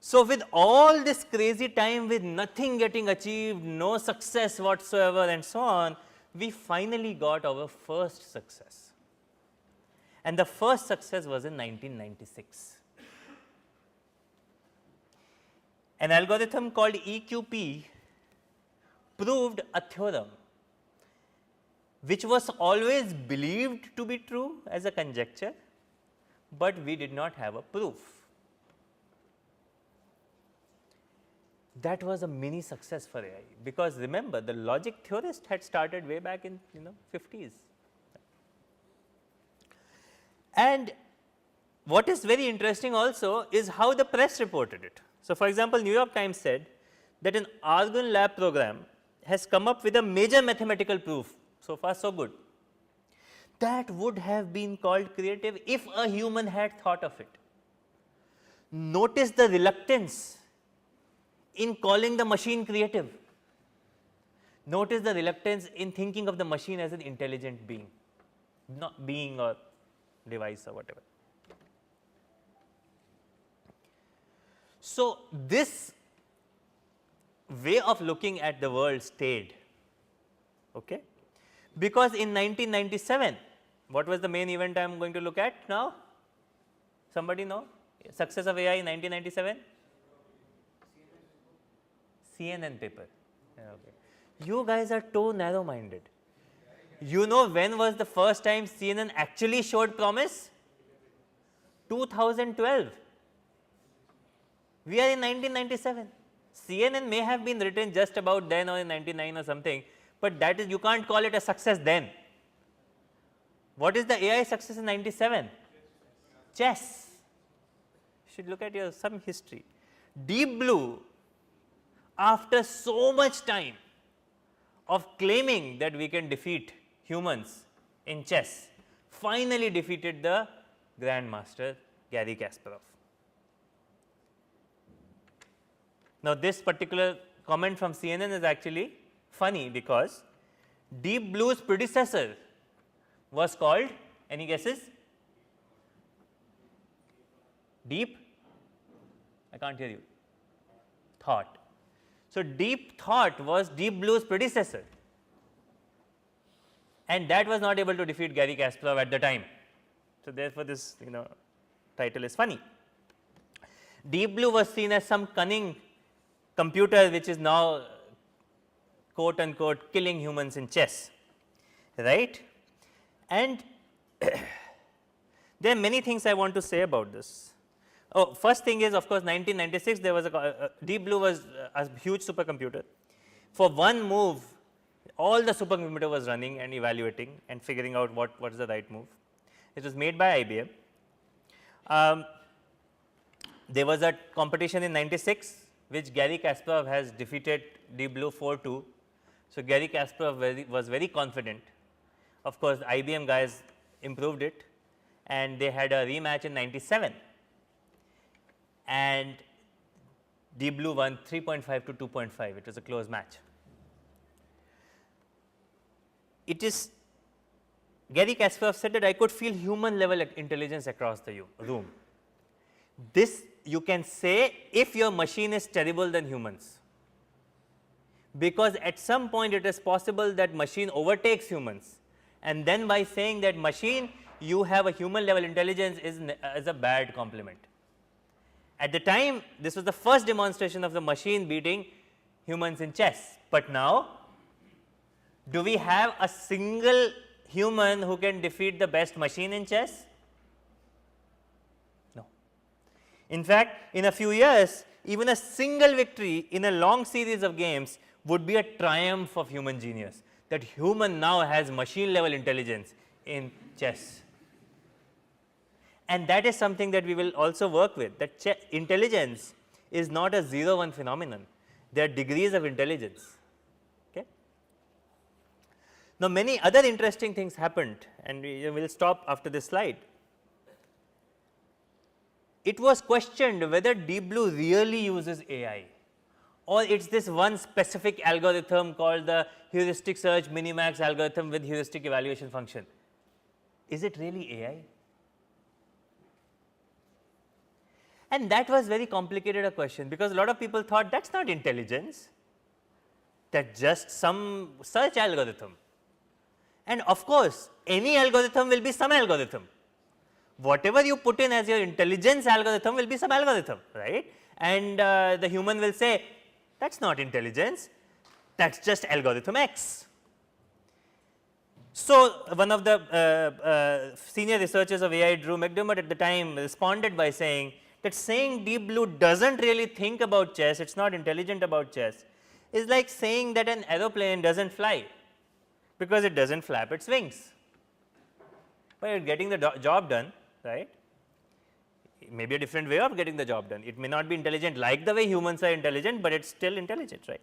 So, with all this crazy time with nothing getting achieved, no success whatsoever and so on, we finally got our first success. And the first success was in 1996. An algorithm called EQP proved a theorem which was always believed to be true as a conjecture, but we did not have a proof. That was a mini success for AI, because remember, the logic theorist had started way back in 50s. And what is very interesting also is how the press reported it. So, for example, New York Times said that an Argonne lab program has come up with a major mathematical proof. So far so good. That would have been called creative if a human had thought of it. Notice the reluctance in calling the machine creative. Notice the reluctance in thinking of the machine as an intelligent being, not being or device or whatever. So, this way of looking at the world stayed, okay? Because in 1997, what was the main event I am going to look at now? Somebody know? Success of AI in 1997? CNN paper. Okay. You guys are too narrow minded. You know when was the first time CNN actually showed promise? 2012. We are in 1997. CNN may have been written just about then or in 99 or something, but that is, you can't call it a success then. What is the AI success in 97? Chess. You should look at some history. Deep Blue, after so much time of claiming that we can defeat humans in chess, finally defeated the grandmaster Garry Kasparov. Now, this particular comment from CNN is actually funny, because Deep Blue's predecessor was called, any guesses? Deep? I can't hear you. Thought. So, Deep Thought was Deep Blue's predecessor, and that was not able to defeat Garry Kasparov at the time. So, therefore, this title is funny. Deep Blue was seen as some cunning computer which is now quote unquote killing humans in chess, right? And there are many things I want to say about this. Oh, first thing is, of course, 1996 there was Deep Blue was a huge supercomputer. For one move, all the supercomputer was running and evaluating and figuring out what is the right move. It was made by IBM. There was a competition in 96 which Garry Kasparov has defeated Deep Blue 4-2. So, Garry Kasparov was very confident. Of course, IBM guys improved it, and they had a rematch in 97, and Deep Blue won 3.5 to 2.5. It was a close match. It is, Garry Kasparov said that I could feel human level intelligence across the room. This you can say if your machine is terrible than humans, because at some point it is possible that machine overtakes humans, and then by saying that machine you have a human level intelligence is a bad compliment. At the time, this was the first demonstration of the machine beating humans in chess, but now do we have a single human who can defeat the best machine in chess? No. In fact, in a few years, even a single victory in a long series of games would be a triumph of human genius, that human now has machine level intelligence in chess. And that is something that we will also work with, that intelligence is not a 0-1 phenomenon. There are degrees of intelligence. Okay? Now, many other interesting things happened, and we will stop after this slide. It was questioned whether Deep Blue really uses AI, or it is this one specific algorithm called the heuristic search minimax algorithm with heuristic evaluation function. Is it really AI? And that was very complicated a question, because a lot of people thought that's not intelligence, that's just some search algorithm. And of course, any algorithm will be some algorithm. Whatever you put in as your intelligence algorithm will be some algorithm, right? And the human will say, that's not intelligence, that's just algorithm X. So, one of the senior researchers of AI, Drew McDermott, at the time responded by saying that saying Deep Blue doesn't really think about chess, it's not intelligent about chess, is like saying that an aeroplane doesn't fly, because it doesn't flap its wings. But it's getting the job done, right? Maybe a different way of getting the job done. It may not be intelligent like the way humans are intelligent, but it's still intelligent, right?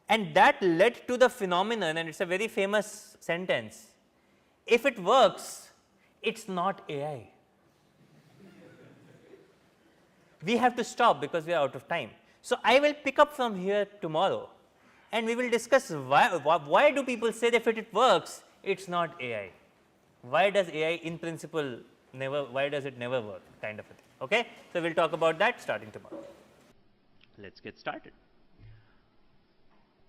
And that led to the phenomenon, and it's a very famous sentence: if it works, it's not AI. We have to stop because we are out of time. So, I will pick up from here tomorrow, and we will discuss why do people say that if it works, it's not AI. Why does AI in principle never, why does it never work, kind of a thing, okay? So, we will talk about that starting tomorrow. Let's get started.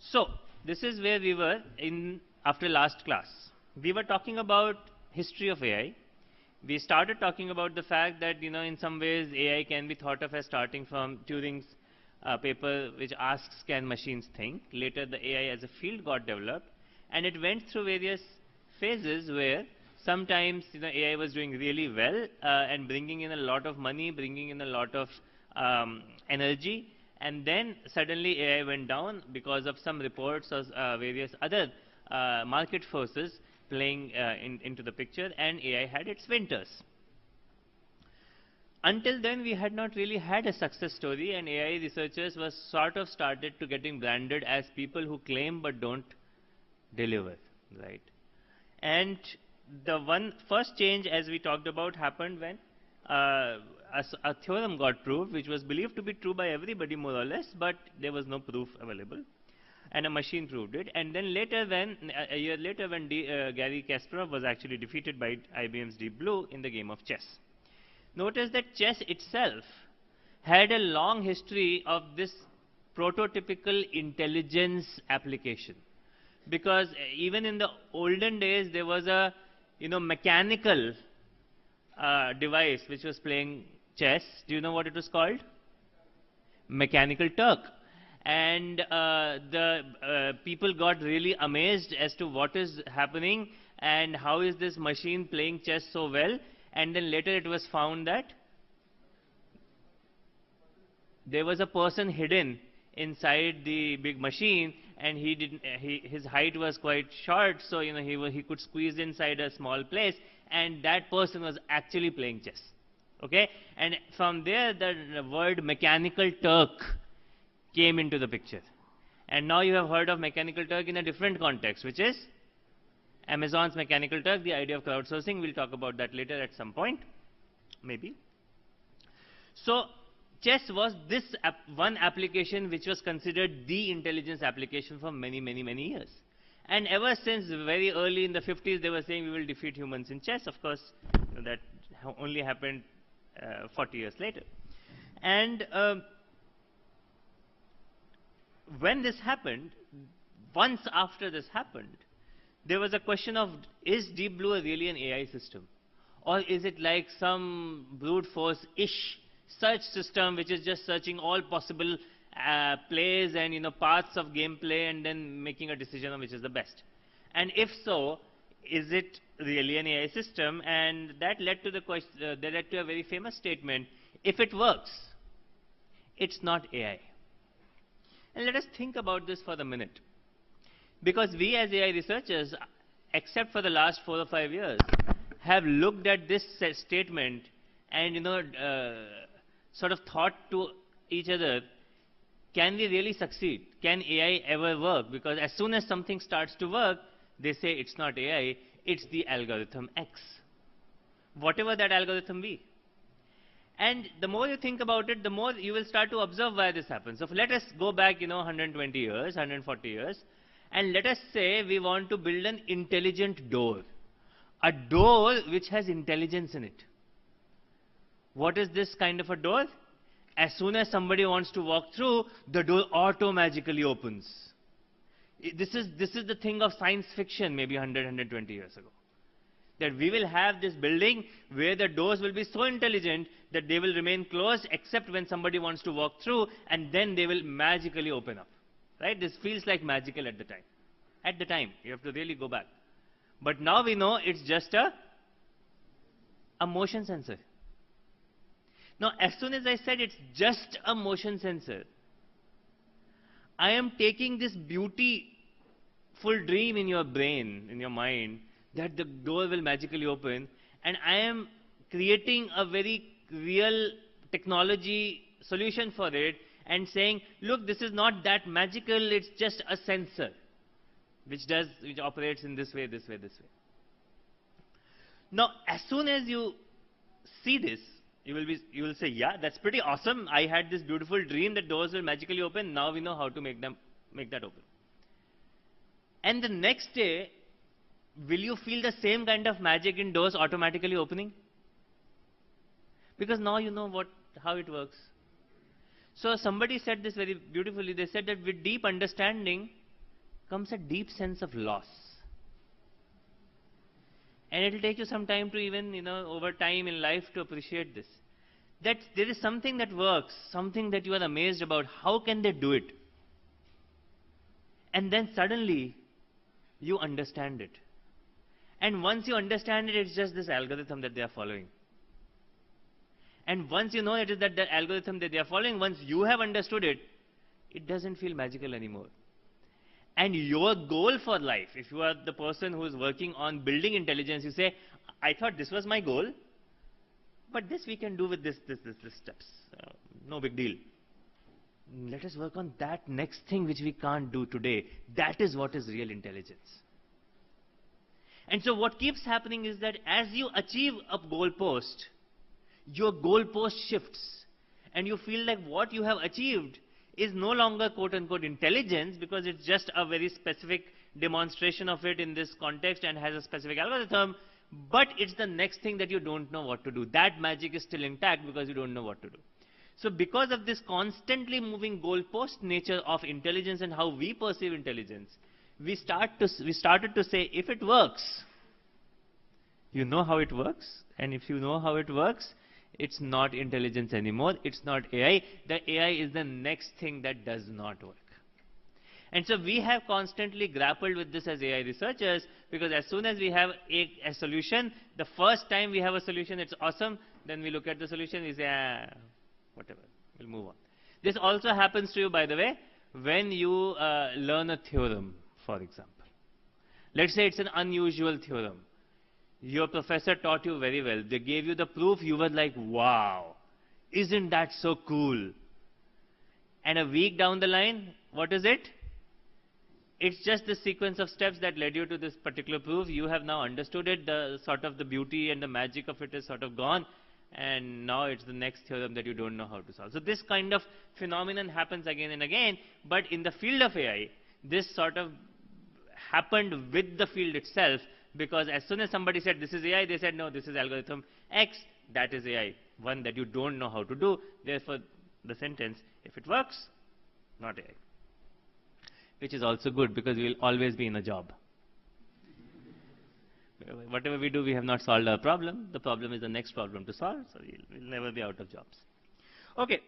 So, this is where we were in after last class. We were talking about history of AI. We started talking about the fact that, you know, in some ways AI can be thought of as starting from Turing's paper, which asks, can machines think? Later the AI as a field got developed, and it went through various phases where sometimes, you know, AI was doing really well and bringing in a lot of money, bringing in a lot of energy, and then suddenly AI went down because of some reports of various other market forces playing into the picture, and AI had its winters. Until then, we had not really had a success story, and AI researchers were sort of started to getting branded as people who claim but don't deliver, right? And the first change, as we talked about, happened when a theorem got proved, which was believed to be true by everybody more or less, but there was no proof available, and a machine proved it. And then later, when a year later, when Garry Kasparov was actually defeated by IBM's Deep Blue in the game of chess. Notice that chess itself had a long history of this prototypical intelligence application, because even in the olden days there was a, you know, mechanical device which was playing chess. Do you know what it was called? Mechanical Turk. And the people got really amazed as to what is happening and how is this machine playing chess so well. And then later it was found that there was a person hidden inside the big machine, and his height was quite short, so, you know, he could squeeze inside a small place, and that person was actually playing chess, okay? And from there the word Mechanical Turk came into the picture. And now you have heard of Mechanical Turk in a different context, which is Amazon's Mechanical Turk, the idea of crowdsourcing. We'll talk about that later at some point, maybe. So, chess was this one application which was considered the intelligence application for many, many, many years. And ever since very early in the 50s, they were saying we will defeat humans in chess. Of course, you know, that only happened 40 years later. And when this happened, once after this happened, there was a question of, is Deep Blue really an AI system? Or is it like some brute force-ish search system which is just searching all possible plays and, you know, paths of gameplay and then making a decision on which is the best? And if so, is it really an AI system? And that led to the question, that led to a very famous statement: if it works, it's not AI. And let us think about this for a minute, because we as AI researchers, except for the last 4 or 5 years, have looked at this statement and, you know, sort of thought to each other, can we really succeed? Can AI ever work? Because as soon as something starts to work, they say it's not AI, it's the algorithm X, whatever that algorithm be. And the more you think about it, the more you will start to observe why this happens. So let us go back, you know, 120 years, 140 years, and let us say we want to build an intelligent door, a door which has intelligence in it. What is this kind of a door? As soon as somebody wants to walk through, the door auto-magically opens. This is the thing of science fiction maybe 100, 120 years ago. That we will have this building where the doors will be so intelligent that they will remain closed except when somebody wants to walk through, and then they will magically open up. Right? This feels like magical at the time. At the time, you have to really go back. But now we know it's just a motion sensor. Now, as soon as I said it's just a motion sensor, I am taking this beautiful dream in your brain, in your mind, that the door will magically open, and I am creating a very real technology solution for it and saying, look, this is not that magical, it's just a sensor which operates in this way, this way, this way. Now, as soon as you see this, you will say, yeah, that's pretty awesome. I had this beautiful dream that doors will magically open. Now we know how to make that open. And the next day, will you feel the same kind of magic in doors automatically opening? Because now you know how it works. So somebody said this very beautifully. They said that with deep understanding comes a deep sense of loss. And it will take you some time to even, over time in life to appreciate this. That there is something that works, something that you are amazed about. How can they do it? And then suddenly, you understand it. And once you understand it, it's just this algorithm that they are following. And once you know it is that the algorithm that they are following, once you have understood it, it doesn't feel magical anymore. And your goal for life, if you are the person who is working on building intelligence, you say, I thought this was my goal, but this we can do with this steps. No big deal. Let us work on that next thing which we can't do today. That is what is real intelligence. And so what keeps happening is that as you achieve a goalpost, your goalpost shifts. And you feel like what you have achieved is no longer quote-unquote intelligence, because it's just a very specific demonstration of it in this context and has a specific algorithm, but it's the next thing that you don't know what to do. That magic is still intact because you don't know what to do. So because of this constantly moving goalpost nature of intelligence and how we perceive intelligence, we started to say, if it works, you know how it works, and if you know how it works, it's not intelligence anymore, it's not AI. The AI is the next thing that does not work. And so we have constantly grappled with this as AI researchers, because as soon as we have a solution, the first time we have a solution, it's awesome. Then we look at the solution, we say, whatever, we'll move on. This also happens to you, by the way, when you learn a theorem, for example. Let's say it's an unusual theorem. Your professor taught you very well. They gave you the proof. You were like, wow, isn't that so cool? And a week down the line, what is it? It's just the sequence of steps that led you to this particular proof. You have now understood it. The sort of the beauty and the magic of it is sort of gone. And now it's the next theorem that you don't know how to solve. So this kind of phenomenon happens again and again. But in the field of AI, this sort of happened with the field itself. Because as soon as somebody said, this is AI, they said, no, this is algorithm X, that is AI, one that you don't know how to do. Therefore, the sentence, if it works, not AI. Which is also good, because we will always be in a job. Whatever we do, we have not solved our problem. The problem is the next problem to solve, so we'll never be out of jobs. Okay.